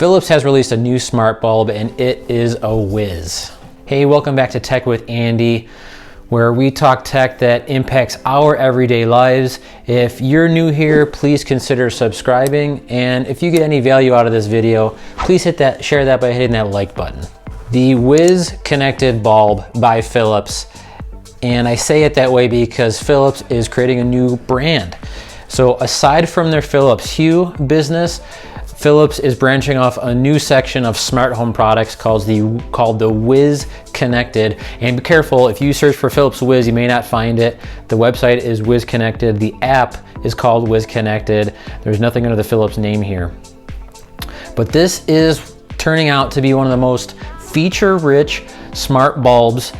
Philips has released a new smart bulb and it is a whiz. Hey, welcome back to Tech with Andy, where we talk tech that impacts our everyday lives. If you're new here, please consider subscribing. And if you get any value out of this video, please share that by hitting that like button. The Wiz Connected bulb by Philips. And I say it that way because Philips is creating a new brand. So aside from their Philips Hue business, Philips is branching off a new section of smart home products called the Wiz Connected. And be careful, if you search for Philips Wiz, you may not find it. The website is Wiz Connected. The app is called Wiz Connected. There's nothing under the Philips name here. But this is turning out to be one of the most feature-rich smart bulbs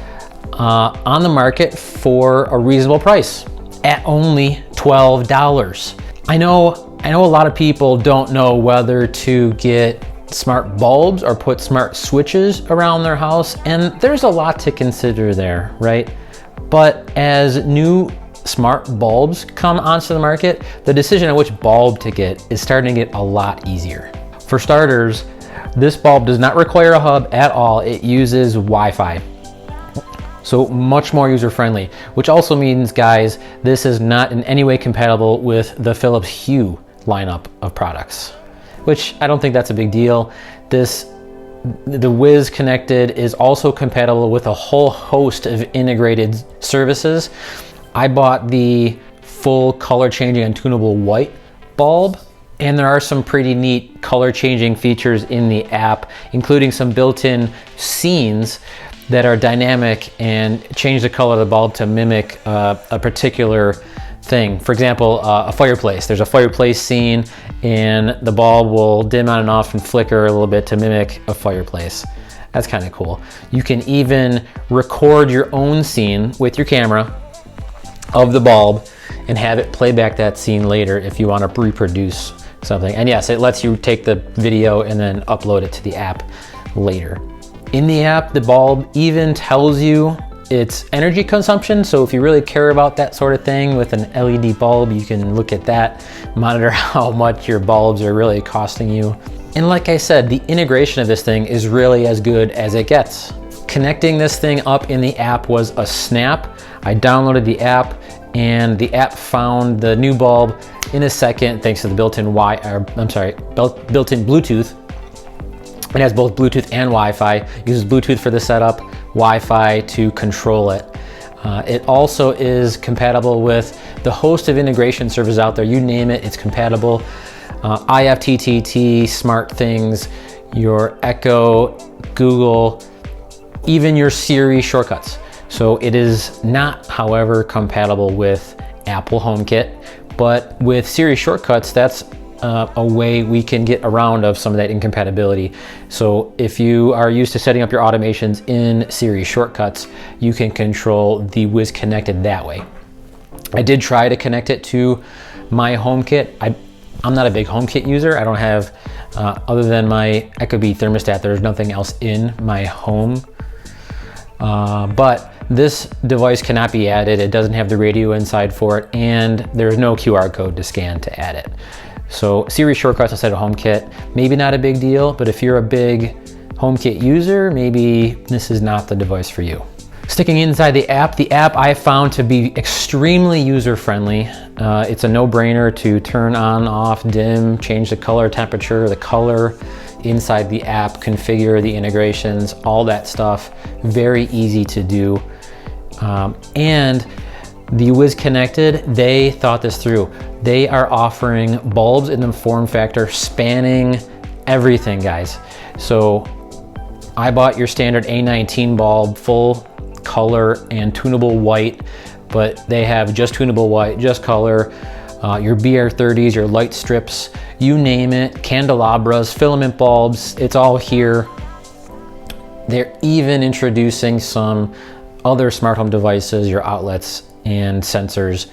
on the market for a reasonable price at only $12. I know a lot of people don't know whether to get smart bulbs or put smart switches around their house, and there's a lot to consider there, right? But as new smart bulbs come onto the market, the decision on which bulb to get is starting to get a lot easier. For starters, this bulb does not require a hub at all. It uses Wi-Fi. So much more user-friendly, which also means, guys, this is not in any way compatible with the Philips Hue lineup of products, which I don't think that's a big deal. The Wiz Connected is also compatible with a whole host of integrated services. I bought the full color changing and tunable white bulb, and there are some pretty neat color changing features in the app, including some built-in scenes that are dynamic and change the color of the bulb to mimic a particular thing. For example, a fireplace. There's a fireplace scene and the bulb will dim on and off and flicker a little bit to mimic a fireplace. That's kind of cool. You can even record your own scene with your camera of the bulb and have it play back that scene later if you want to reproduce something. And yes, it lets you take the video and then upload it to the app later. In the app, the bulb even tells you its energy consumption. So if you really care about that sort of thing with an LED bulb, you can look at that, monitor how much your bulbs are really costing you. And like I said, the integration of this thing is really as good as it gets. Connecting this thing up in the app was a snap. I downloaded the app and the app found the new bulb in a second thanks to the built-in built-in Bluetooth. It has both Bluetooth and Wi-Fi. It uses Bluetooth for the setup, Wi-Fi to control it. It also is compatible with the host of integration services out there. You name it, it's compatible. IFTTT, SmartThings, your Echo, Google, even your Siri shortcuts. So it is not, however, compatible with Apple HomeKit, but with Siri shortcuts, that's a way we can get around of some of that incompatibility. So if you are used to setting up your automations in Siri shortcuts, you can control the Wiz Connected that way. I did try to connect it to my HomeKit. I'm not a big HomeKit user. I don't have, other than my Ecobee thermostat, there's nothing else in my home. But this device cannot be added. It doesn't have the radio inside for it, and there's no QR code to scan to add it. So Siri shortcuts instead of HomeKit, maybe not a big deal, but if you're a big HomeKit user, maybe this is not the device for you. Sticking inside the app I found to be extremely user-friendly. It's a no-brainer to turn on, off, dim, change the color, temperature, the color inside the app, configure the integrations, all that stuff. Very easy to do. And the Wiz Connected, they thought this through. They are offering bulbs in the form factor spanning everything, guys. So I bought your standard A19 bulb, full color and tunable white, but they have just tunable white, just color, your BR30s, your light strips, you name it, candelabras, filament bulbs, it's all here. They're even introducing some other smart home devices, your outlets and sensors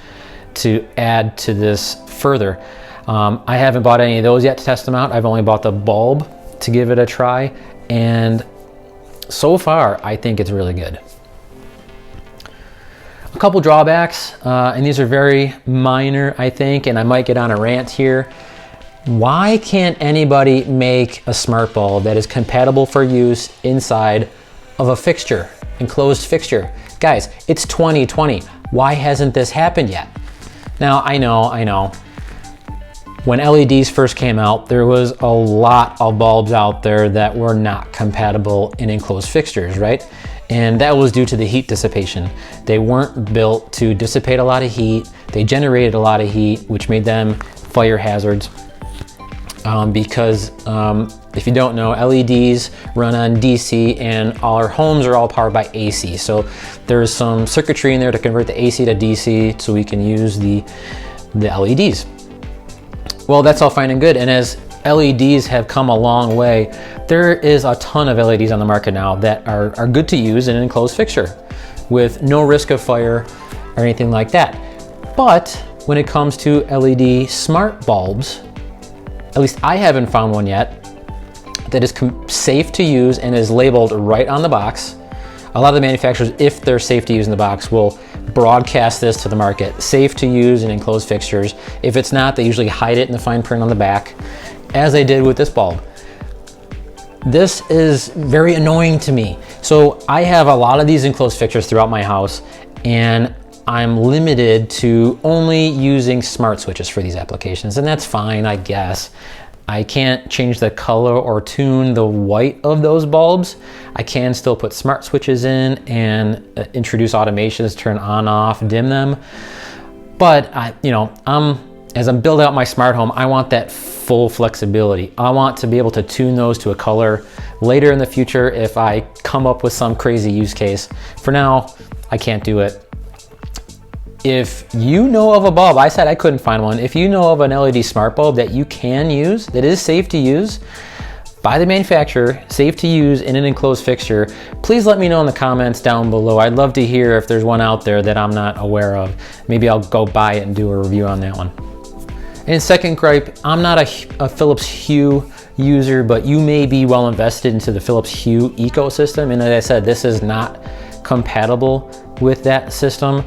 to add to this further. I haven't bought any of those yet to test them out. I've only bought the bulb to give it a try, and so far I think it's really good. A couple drawbacks, and these are very minor, I think, and I might get on a rant here. Why can't anybody make a smart bulb that is compatible for use inside of a fixture, enclosed fixture? Guys, it's 2020. Why hasn't this happened yet? Now, I know. When LEDs first came out, there was a lot of bulbs out there that were not compatible in enclosed fixtures, right? And that was due to the heat dissipation. They weren't built to dissipate a lot of heat. They generated a lot of heat, which made them fire hazards. Because if you don't know, LEDs run on DC and our homes are all powered by AC. So there's some circuitry in there to convert the AC to DC so we can use the LEDs. Well, that's all fine and good. And as LEDs have come a long way, there is a ton of LEDs on the market now that are good to use in an enclosed fixture with no risk of fire or anything like that. But when it comes to LED smart bulbs, at least I haven't found one yet that is safe to use and is labeled right on the box. A lot of the manufacturers, if they're safe to use in the box, will broadcast this to the market. Safe to use in enclosed fixtures. If it's not, they usually hide it in the fine print on the back, as they did with this bulb. This is very annoying to me. So I have a lot of these enclosed fixtures throughout my house, and I'm limited to only using smart switches for these applications, and that's fine, I guess. I can't change the color or tune the white of those bulbs. I can still put smart switches in and introduce automations, turn on, off, dim them. But as I'm building out my smart home, I want that full flexibility. I want to be able to tune those to a color later in the future if I come up with some crazy use case. For now, I can't do it. If you know of a bulb, I said I couldn't find one. If you know of an LED smart bulb that you can use, that is safe to use by the manufacturer, safe to use in an enclosed fixture, please let me know in the comments down below. I'd love to hear if there's one out there that I'm not aware of. Maybe I'll go buy it and do a review on that one. And second gripe, I'm not a Philips Hue user, but you may be well invested into the Philips Hue ecosystem. And as I said, this is not compatible with that system.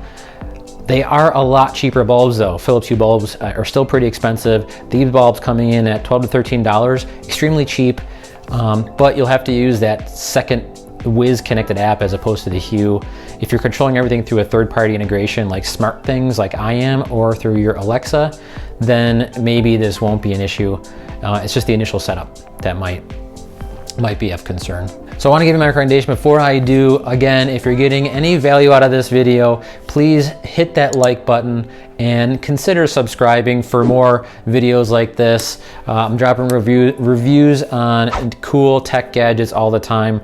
They are a lot cheaper bulbs though. Philips Hue bulbs are still pretty expensive. These bulbs coming in at $12 to $13, extremely cheap, but you'll have to use that second Wiz Connected app as opposed to the Hue. If you're controlling everything through a third-party integration like SmartThings like I am, or through your Alexa, then maybe this won't be an issue. It's just the initial setup that might be of concern. So I want to give you my recommendation before I do. Again, if you're getting any value out of this video, please hit that like button and consider subscribing for more videos like this. I'm dropping reviews on cool tech gadgets all the time,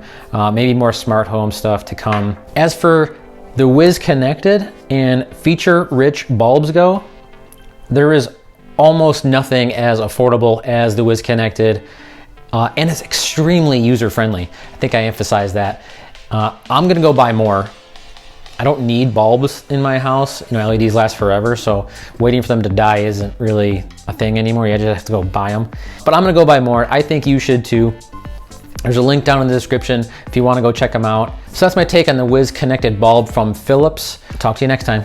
maybe more smart home stuff to come. As for the Wiz Connected and feature-rich bulbs go, there is almost nothing as affordable as the Wiz Connected. And it's extremely user-friendly. I think I emphasized that. I'm gonna go buy more. I don't need bulbs in my house. LEDs last forever, so waiting for them to die isn't really a thing anymore. You just have to go buy them. But I'm gonna go buy more. I think you should too. There's a link down in the description if you wanna go check them out. So that's my take on the Wiz Connected bulb from Philips. Talk to you next time.